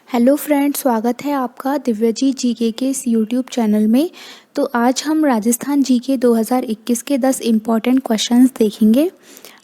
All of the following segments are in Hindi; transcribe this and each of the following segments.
हेलो फ्रेंड्स, स्वागत है आपका दिव्यजी जीके के इस यूट्यूब चैनल में। तो आज हम राजस्थान जीके 2021 के 10 इम्पॉर्टेंट क्वेश्चंस देखेंगे।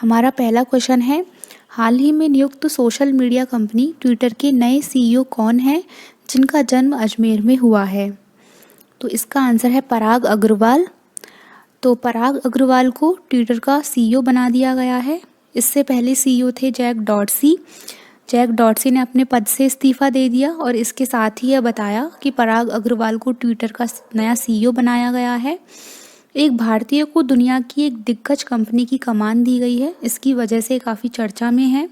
हमारा पहला क्वेश्चन है, हाल ही में नियुक्त सोशल मीडिया कंपनी ट्विटर के नए सीईओ कौन हैं जिनका जन्म अजमेर में हुआ है? तो इसका आंसर है पराग अग्रवाल। तो पराग अग्रवाल को ट्विटर का सीईओ बना दिया गया है। इससे पहले सीईओ थे जैक डॉर्सी। जैक डॉर्सी ने अपने पद से इस्तीफा दे दिया और इसके साथ ही यह बताया कि पराग अग्रवाल को ट्विटर का नया सीईओ बनाया गया है। एक भारतीय को दुनिया की एक दिग्गज कंपनी की कमान दी गई है, इसकी वजह से काफ़ी चर्चा में है।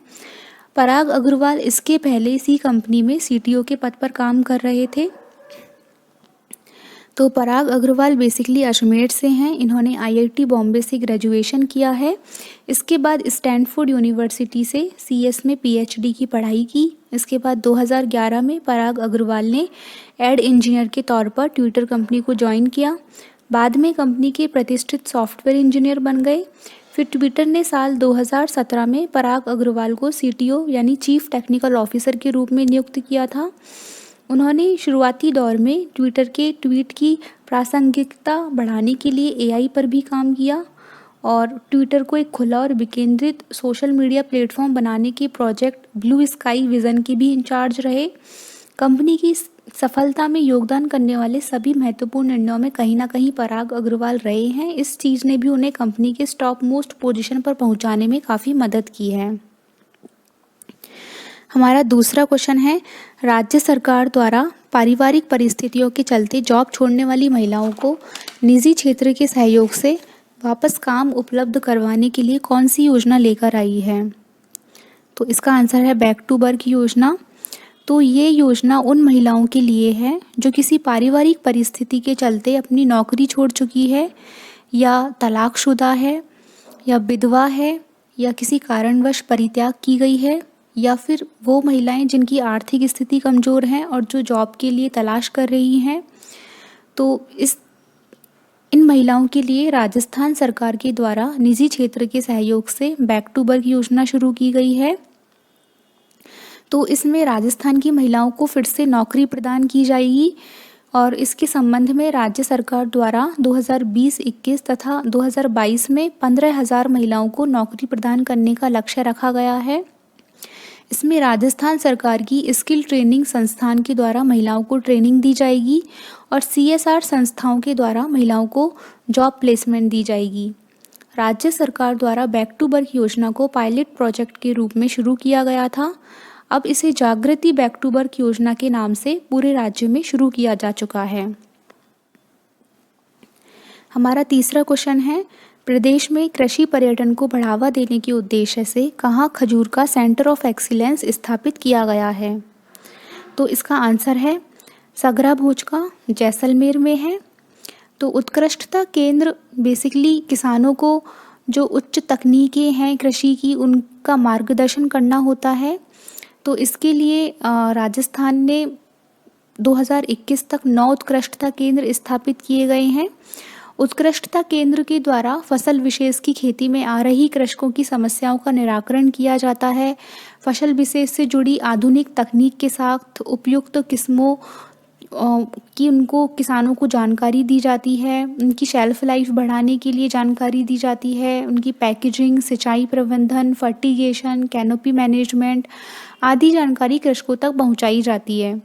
पराग अग्रवाल इसके पहले इसी कंपनी में सीटीओ के पद पर काम कर रहे थे। तो पराग अग्रवाल बेसिकली अजमेर से हैं। इन्होंने आईआईटी बॉम्बे से ग्रेजुएशन किया है। इसके बाद स्टैनफोर्ड यूनिवर्सिटी से सीएस में पीएचडी की पढ़ाई की। इसके बाद 2011 में पराग अग्रवाल ने एड इंजीनियर के तौर पर ट्विटर कंपनी को ज्वाइन किया। बाद में कंपनी के प्रतिष्ठित सॉफ्टवेयर इंजीनियर बन गए। फिर ट्विटर ने साल 2017 में पराग अग्रवाल को सीटीओ यानी चीफ टेक्निकल ऑफिसर के रूप में नियुक्त किया था। उन्होंने शुरुआती दौर में ट्विटर के ट्वीट की प्रासंगिकता बढ़ाने के लिए एआई पर भी काम किया और ट्विटर को एक खुला और विकेंद्रित सोशल मीडिया प्लेटफॉर्म बनाने के प्रोजेक्ट ब्लू स्काई विज़न के भी इंचार्ज रहे। कंपनी की सफलता में योगदान करने वाले सभी महत्वपूर्ण निर्णयों में कहीं ना कहीं पराग अग्रवाल रहे हैं। इस चीज़ ने भी उन्हें कंपनी के टॉप मोस्ट पोजीशन पर पहुंचाने में काफ़ी मदद की है। हमारा दूसरा क्वेश्चन है, राज्य सरकार द्वारा पारिवारिक परिस्थितियों के चलते जॉब छोड़ने वाली महिलाओं को निजी क्षेत्र के सहयोग से वापस काम उपलब्ध करवाने के लिए कौन सी योजना लेकर आई है? तो इसका आंसर है बैक टू वर्क योजना। तो ये योजना उन महिलाओं के लिए है जो किसी पारिवारिक परिस्थिति के चलते अपनी नौकरी छोड़ चुकी है या तलाकशुदा है या विधवा है या किसी कारणवश परित्याग की गई है या फिर वो महिलाएं जिनकी आर्थिक स्थिति कमज़ोर हैं और जो जॉब के लिए तलाश कर रही हैं। तो इन महिलाओं के लिए राजस्थान सरकार के द्वारा निजी क्षेत्र के सहयोग से बैक टू वर्क योजना शुरू की गई है। तो इसमें राजस्थान की महिलाओं को फिर से नौकरी प्रदान की जाएगी और इसके संबंध में राज्य सरकार द्वारा 2020-21 तथा 2022 में 15,000 महिलाओं को नौकरी प्रदान करने का लक्ष्य रखा गया है। इसमें राजस्थान सरकार की स्किल ट्रेनिंग संस्थान के द्वारा महिलाओं को ट्रेनिंग दी जाएगी और सीएसआर संस्थाओं के द्वारा महिलाओं को जॉब प्लेसमेंट दी जाएगी। राज्य सरकार द्वारा बैक टू वर्क योजना को पायलट प्रोजेक्ट के रूप में शुरू किया गया था। अब इसे जागृति बैक टू वर्क योजना के नाम से पूरे राज्य में शुरू किया जा चुका है। हमारा तीसरा क्वेश्चन है, प्रदेश में कृषि पर्यटन को बढ़ावा देने के उद्देश्य से कहाँ खजूर का सेंटर ऑफ एक्सीलेंस स्थापित किया गया है? तो इसका आंसर है सगरा भोज का जैसलमेर में है। तो उत्कृष्टता केंद्र बेसिकली किसानों को जो उच्च तकनीकें हैं कृषि की उनका मार्गदर्शन करना होता है। तो इसके लिए राजस्थान ने 2021 तक 9 उत्कृष्टता केंद्र स्थापित किए गए हैं। उत्कृष्टता केंद्र के द्वारा फसल विशेष की खेती में आ रही कृषकों की समस्याओं का निराकरण किया जाता है। फसल विशेष से जुड़ी आधुनिक तकनीक के साथ उपयुक्त किस्मों की उनको किसानों को जानकारी दी जाती है। उनकी शेल्फ लाइफ बढ़ाने के लिए जानकारी दी जाती है। उनकी पैकेजिंग, सिंचाई प्रबंधन, फर्टिगेशन, कैनोपी मैनेजमेंट आदि जानकारी कृषकों तक पहुंचाई जाती है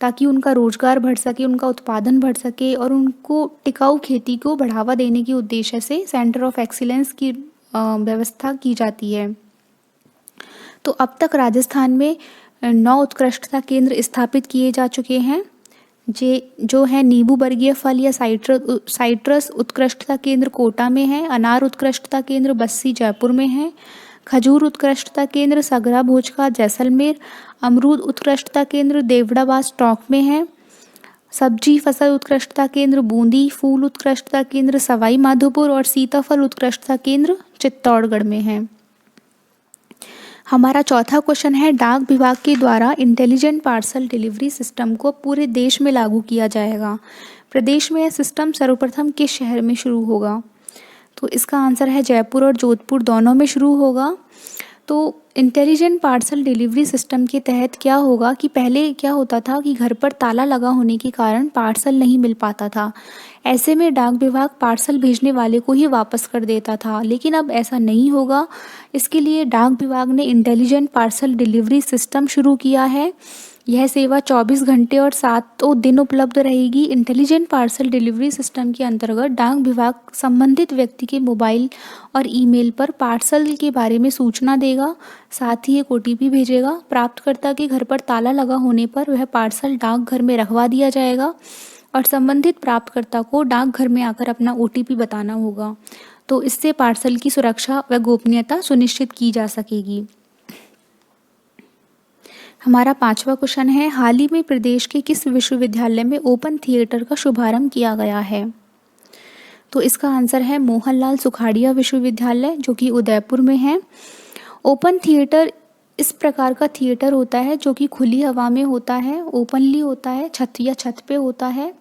ताकि उनका रोजगार बढ़ सके, उनका उत्पादन बढ़ सके और उनको टिकाऊ खेती को बढ़ावा देने के उद्देश्य से सेंटर ऑफ एक्सीलेंस की व्यवस्था की जाती है। तो अब तक राजस्थान में 9 उत्कृष्टता केंद्र स्थापित किए जा चुके हैं। जो है नींबू वर्गीय फल या साइट्रस उत्कृष्टता केंद्र कोटा में है। अनार उत्कृष्टता केंद्र बस्सी जयपुर में है। खजूर उत्कृष्टता केंद्र सगरा भोज का जैसलमेर। अमरूद उत्कृष्टता केंद्र देवड़ाबास टोंक में है। सब्जी फसल उत्कृष्टता केंद्र बूंदी। फूल उत्कृष्टता केंद्र सवाई माधोपुर और सीताफल उत्कृष्टता केंद्र चित्तौड़गढ़ में है। हमारा चौथा क्वेश्चन है, डाक विभाग के द्वारा इंटेलिजेंट पार्सल डिलीवरी सिस्टम को पूरे देश में लागू किया जाएगा। प्रदेश में यह सिस्टम सर्वप्रथम किस शहर में शुरू होगा? तो इसका आंसर है जयपुर और जोधपुर दोनों में शुरू होगा। तो इंटेलिजेंट पार्सल डिलीवरी सिस्टम के तहत क्या होगा कि पहले क्या होता था कि घर पर ताला लगा होने के कारण पार्सल नहीं मिल पाता था। ऐसे में डाक विभाग पार्सल भेजने वाले को ही वापस कर देता था, लेकिन अब ऐसा नहीं होगा। इसके लिए डाक विभाग ने इंटेलिजेंट पार्सल डिलीवरी सिस्टम शुरू किया है। यह सेवा 24 घंटे और 7 दिन उपलब्ध रहेगी। इंटेलिजेंट पार्सल डिलीवरी सिस्टम के अंतर्गत डाक विभाग संबंधित व्यक्ति के मोबाइल और ईमेल पर पार्सल के बारे में सूचना देगा। साथ ही एक ओटीपी भेजेगा। प्राप्तकर्ता के घर पर ताला लगा होने पर वह पार्सल डाकघर में रखवा दिया जाएगा और संबंधित प्राप्तकर्ता को डाकघर में आकर अपना ओटीपी बताना होगा। तो इससे पार्सल की सुरक्षा व गोपनीयता सुनिश्चित की जा सकेगी। हमारा 5वां क्वेश्चन है, हाल ही में प्रदेश के किस विश्वविद्यालय में ओपन थिएटर का शुभारंभ किया गया है? तो इसका आंसर है मोहनलाल सुखाड़िया विश्वविद्यालय, जो कि उदयपुर में है। ओपन थिएटर इस प्रकार का थिएटर होता है जो कि खुली हवा में होता है, ओपनली होता है, छत पे होता है।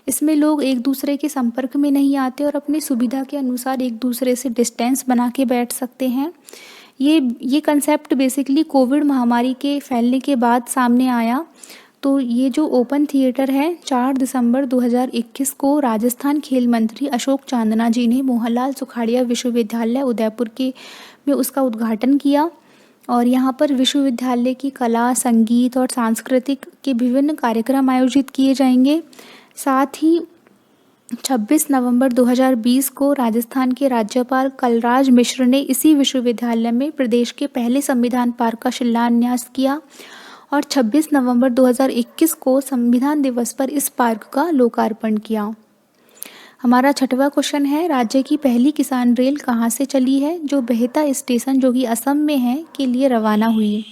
इसमें लोग एक दूसरे के संपर्क में नहीं आते और अपनी सुविधा के अनुसार एक दूसरे से डिस्टेंस बना के बैठ सकते हैं। ये कंसेप्ट बेसिकली कोविड महामारी के फैलने के बाद सामने आया। तो ये जो ओपन थिएटर है 4 दिसंबर 2021 को राजस्थान खेल मंत्री अशोक चांदना जी ने मोहनलाल सुखाड़िया विश्वविद्यालय उदयपुर में उसका उद्घाटन किया और यहाँ पर विश्वविद्यालय की कला, संगीत और सांस्कृतिक के विभिन्न कार्यक्रम आयोजित किए जाएंगे। साथ ही 26 नवंबर 2020 को राजस्थान के राज्यपाल कलराज मिश्र ने इसी विश्वविद्यालय में प्रदेश के पहले संविधान पार्क का शिलान्यास किया और 26 नवंबर 2021 को संविधान दिवस पर इस पार्क का लोकार्पण किया। हमारा 6वां क्वेश्चन है, राज्य की पहली किसान रेल कहाँ से चली है, जो बेहता स्टेशन जो कि असम में है के लिए रवाना हुई?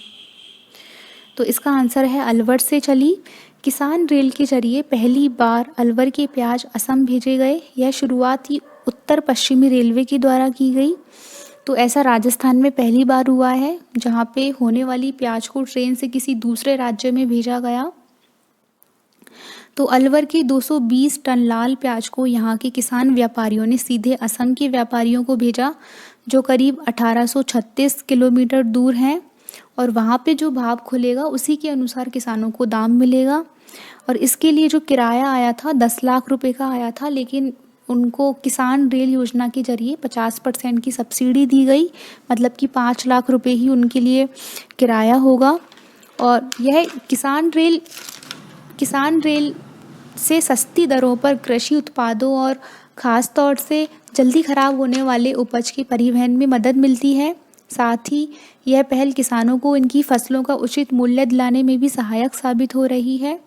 तो इसका आंसर है अलवर से चली। किसान रेल के जरिए पहली बार अलवर के प्याज असम भेजे गए। यह शुरुआत ही उत्तर पश्चिमी रेलवे के द्वारा की गई। तो ऐसा राजस्थान में पहली बार हुआ है जहाँ पे होने वाली प्याज को ट्रेन से किसी दूसरे राज्य में भेजा गया। तो अलवर के 220 टन लाल प्याज को यहाँ के किसान व्यापारियों ने सीधे असम के व्यापारियों को भेजा, जो करीब 1836 किलोमीटर दूर हैं। और वहाँ पे जो भाव खुलेगा उसी के अनुसार किसानों को दाम मिलेगा। और इसके लिए जो किराया आया था 10 लाख रुपए का आया था, लेकिन उनको किसान रेल योजना के जरिए 50% की सब्सिडी दी गई, मतलब कि 5 लाख रुपए ही उनके लिए किराया होगा। और यह किसान रेल से सस्ती दरों पर कृषि उत्पादों और ख़ास तौर से जल्दी ख़राब होने वाले उपज के परिवहन में मदद मिलती है। साथ ही यह पहल किसानों को इनकी फसलों का उचित मूल्य दिलाने में भी सहायक साबित हो रही है।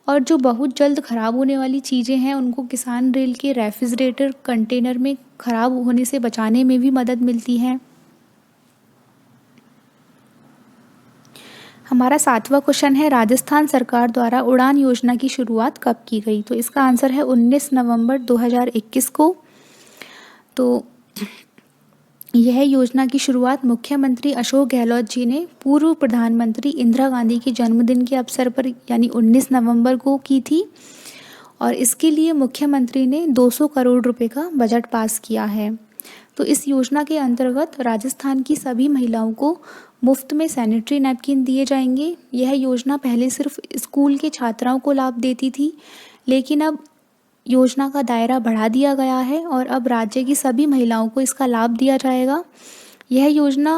और जो बहुत जल्द ख़राब होने वाली चीज़ें हैं उनको किसान रेल के रेफ्रिजरेटर कंटेनर में ख़राब होने से बचाने में भी मदद मिलती है। हमारा 7वां क्वेश्चन है, राजस्थान सरकार द्वारा उड़ान योजना की शुरुआत कब की गई? तो इसका आंसर है 19 नवंबर 2021 को। तो यह योजना की शुरुआत मुख्यमंत्री अशोक गहलोत जी ने पूर्व प्रधानमंत्री इंदिरा गांधी के जन्मदिन के अवसर पर यानी 19 नवंबर को की थी। और इसके लिए मुख्यमंत्री ने 200 करोड़ रुपए का बजट पास किया है। तो इस योजना के अंतर्गत राजस्थान की सभी महिलाओं को मुफ्त में सैनिटरी नैपकिन दिए जाएंगे। यह योजना पहले सिर्फ स्कूल के छात्राओं को लाभ देती थी, लेकिन अब योजना का दायरा बढ़ा दिया गया है और अब राज्य की सभी महिलाओं को इसका लाभ दिया जाएगा। यह योजना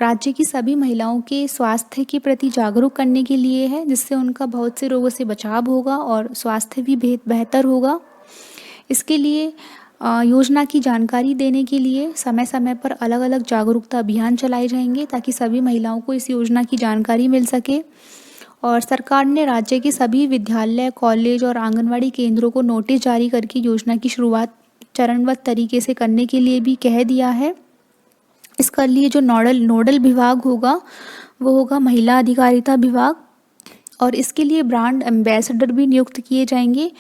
राज्य की सभी महिलाओं के स्वास्थ्य के प्रति जागरूक करने के लिए है, जिससे उनका बहुत से रोगों से बचाव होगा और स्वास्थ्य भी बेहतर होगा। इसके लिए योजना की जानकारी देने के लिए समय समय पर अलग अलग जागरूकता अभियान चलाए जाएंगे ताकि सभी महिलाओं को इस योजना की जानकारी मिल सके। और सरकार ने राज्य के सभी विद्यालय, कॉलेज और आंगनवाड़ी केंद्रों को नोटिस जारी करके योजना की शुरुआत चरणबद्ध तरीके से करने के लिए भी कह दिया है। इसका लिए जो नोडल विभाग होगा वो होगा महिला अधिकारिता विभाग, और इसके लिए ब्रांड एम्बेसडर भी नियुक्त किए जाएंगे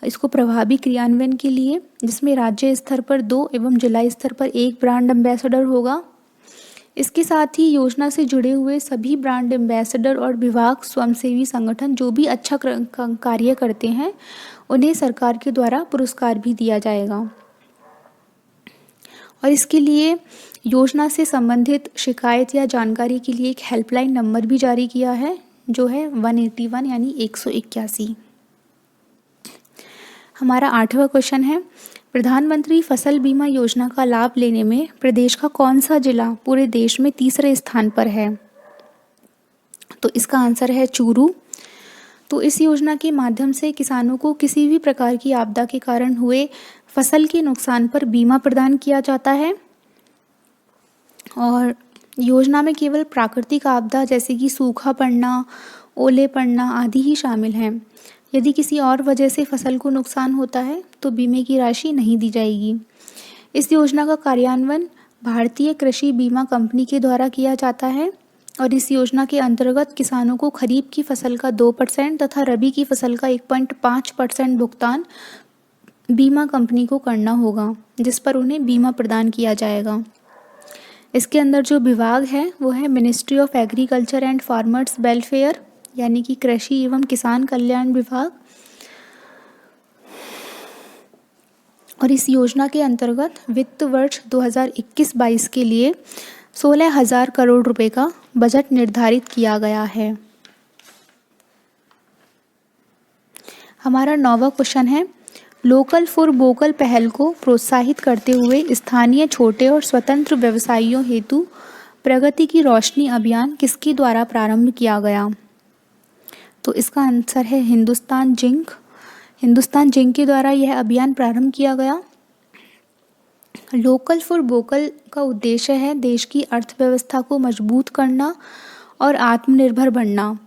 इसको प्रभावी क्रियान्वयन के लिए, जिसमें राज्य स्तर पर 2 एवं जिला स्तर पर 1 ब्रांड एम्बेसडर होगा। इसके साथ ही योजना से जुड़े हुए सभी ब्रांड एम्बेसडर और विभाग, स्वयंसेवी संगठन जो भी अच्छा कार्य करते हैं उन्हें सरकार के द्वारा पुरस्कार भी दिया जाएगा। और इसके लिए योजना से संबंधित शिकायत या जानकारी के लिए एक हेल्पलाइन नंबर भी जारी किया है, जो है 181 यानी 181। हमारा 8वां क्वेश्चन है, प्रधानमंत्री फसल बीमा योजना का लाभ लेने में प्रदेश का कौन सा जिला पूरे देश में तीसरे स्थान पर है? तो इसका आंसर है चूरू। तो इस योजना के माध्यम से किसानों को किसी भी प्रकार की आपदा के कारण हुए फसल के नुकसान पर बीमा प्रदान किया जाता है। और योजना में केवल प्राकृतिक आपदा जैसे कि सूखा पड़ना, ओले पड़ना आदि ही शामिल हैं। यदि किसी और वजह से फसल को नुकसान होता है तो बीमे की राशि नहीं दी जाएगी। इस योजना का कार्यान्वयन भारतीय कृषि बीमा कंपनी के द्वारा किया जाता है और इस योजना के अंतर्गत किसानों को खरीफ की फसल का 2% तथा रबी की फसल का 1.5% भुगतान बीमा कंपनी को करना होगा, जिस पर उन्हें बीमा प्रदान किया जाएगा। इसके अंदर जो विभाग है वो है ministry of agriculture and farmers welfare, यानी कि कृषि एवं किसान कल्याण विभाग। और इस योजना के अंतर्गत वित्त वर्ष 2021-22 के लिए 16,000 करोड़ रुपए का बजट निर्धारित किया गया है। हमारा 9वां क्वेश्चन है, लोकल फॉर वोकल पहल को प्रोत्साहित करते हुए स्थानीय छोटे और स्वतंत्र व्यवसायियों हेतु प्रगति की रोशनी अभियान किसके द्वारा प्रारंभ किया गया? तो इसका आंसर है हिंदुस्तान जिंक। हिंदुस्तान जिंक के द्वारा यह अभियान प्रारंभ किया गया। लोकल फॉर वोकल का उद्देश्य है देश की अर्थव्यवस्था को मजबूत करना और आत्मनिर्भर बनना।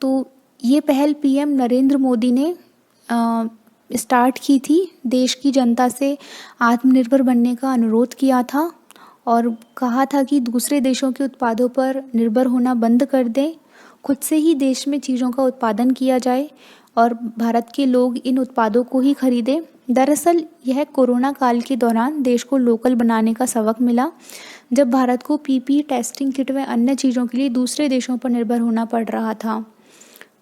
तो ये पहल पीएम नरेंद्र मोदी ने स्टार्ट की थी। देश की जनता से आत्मनिर्भर बनने का अनुरोध किया था और कहा था कि दूसरे देशों के उत्पादों पर निर्भर होना बंद कर दें, खुद से ही देश में चीज़ों का उत्पादन किया जाए और भारत के लोग इन उत्पादों को ही खरीदें। दरअसल यह कोरोना काल के दौरान देश को लोकल बनाने का सबक मिला, जब भारत को पीपीई टेस्टिंग किट व अन्य चीज़ों के लिए दूसरे देशों पर निर्भर होना पड़ रहा था।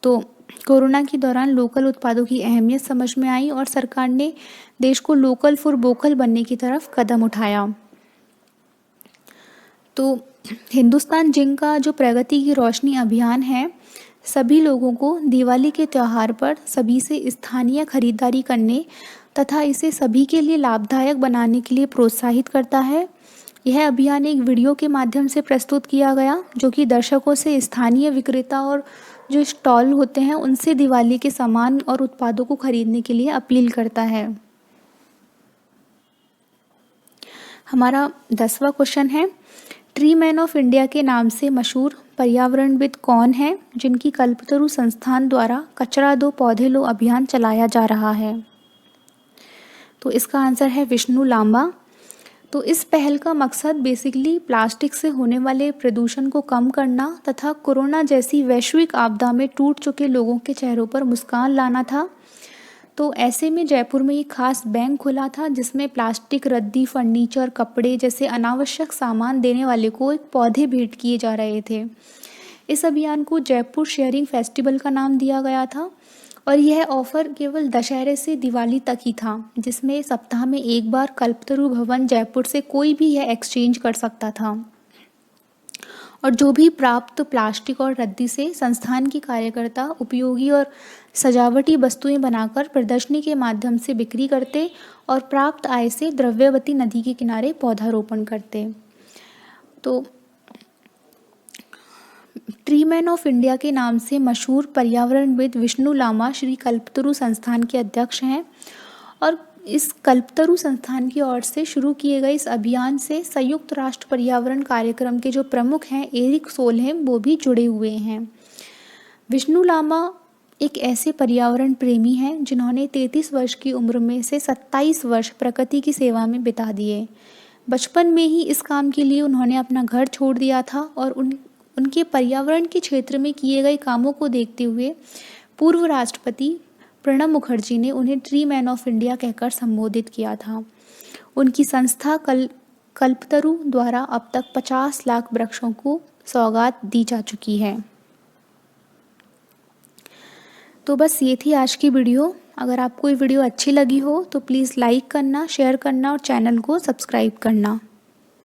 तो कोरोना के दौरान लोकल उत्पादों की अहमियत समझ में आई और सरकार ने देश को लोकल फॉर वोकल बनने की तरफ कदम उठाया। तो हिंदुस्तान जिंक का जो प्रगति की रोशनी अभियान है, सभी लोगों को दिवाली के त्यौहार पर सभी से स्थानीय खरीदारी करने तथा इसे सभी के लिए लाभदायक बनाने के लिए प्रोत्साहित करता है। यह अभियान एक वीडियो के माध्यम से प्रस्तुत किया गया, जो कि दर्शकों से स्थानीय विक्रेता और जो स्टॉल होते हैं उनसे दिवाली के सामान और उत्पादों को खरीदने के लिए अपील करता है। हमारा 10वां क्वेश्चन है, ट्री मैन ऑफ इंडिया के नाम से मशहूर पर्यावरणविद कौन है जिनकी कल्पतरु संस्थान द्वारा कचरा दो पौधे लो अभियान चलाया जा रहा है? तो इसका आंसर है विष्णु लांबा। तो इस पहल का मकसद बेसिकली प्लास्टिक से होने वाले प्रदूषण को कम करना तथा कोरोना जैसी वैश्विक आपदा में टूट चुके लोगों के चेहरों पर मुस्कान लाना था। तो ऐसे में जयपुर में एक खास बैंक खुला था जिसमें प्लास्टिक, रद्दी, फर्नीचर, कपड़े जैसे अनावश्यक सामान देने वाले को एक पौधे भेंट किए जा रहे थे। इस अभियान को जयपुर शेयरिंग फेस्टिवल का नाम दिया गया था और यह ऑफर केवल दशहरे से दिवाली तक ही था, जिसमें सप्ताह में एक बार कल्पतरु भवन जयपुर से कोई भी यह एक्सचेंज कर सकता था और जो भी प्राप्त प्लास्टिक और रद्दी से संस्थान के कार्यकर्ता उपयोगी और सजावटी वस्तुएं बनाकर प्रदर्शनी के माध्यम से बिक्री करते और प्राप्त आय से द्रव्यवती नदी के किनारे पौधारोपण करते। तो ट्री मैन ऑफ इंडिया के नाम से मशहूर पर्यावरणविद विष्णु लांबा श्री कल्पतरु संस्थान के अध्यक्ष हैं और इस कल्पतरु संस्थान की ओर से शुरू किए गए इस अभियान से संयुक्त राष्ट्र पर्यावरण कार्यक्रम के जो प्रमुख हैं एरिक सोलहेम, वो भी जुड़े हुए हैं। विष्णु लांबा एक ऐसे पर्यावरण प्रेमी हैं जिन्होंने 33 वर्ष की उम्र में से 27 वर्ष प्रकृति की सेवा में बिता दिए। बचपन में ही इस काम के लिए उन्होंने अपना घर छोड़ दिया था और उनके पर्यावरण के क्षेत्र में किए गए कामों को देखते हुए पूर्व राष्ट्रपति प्रणब मुखर्जी ने उन्हें ट्री मैन ऑफ इंडिया कहकर संबोधित किया था। उनकी संस्था कल्पतरु द्वारा अब तक 50 लाख वृक्षों को सौगात दी जा चुकी है। तो बस ये थी आज की वीडियो। अगर आपको ये वीडियो अच्छी लगी हो तो प्लीज़ लाइक करना, शेयर करना और चैनल को सब्सक्राइब करना।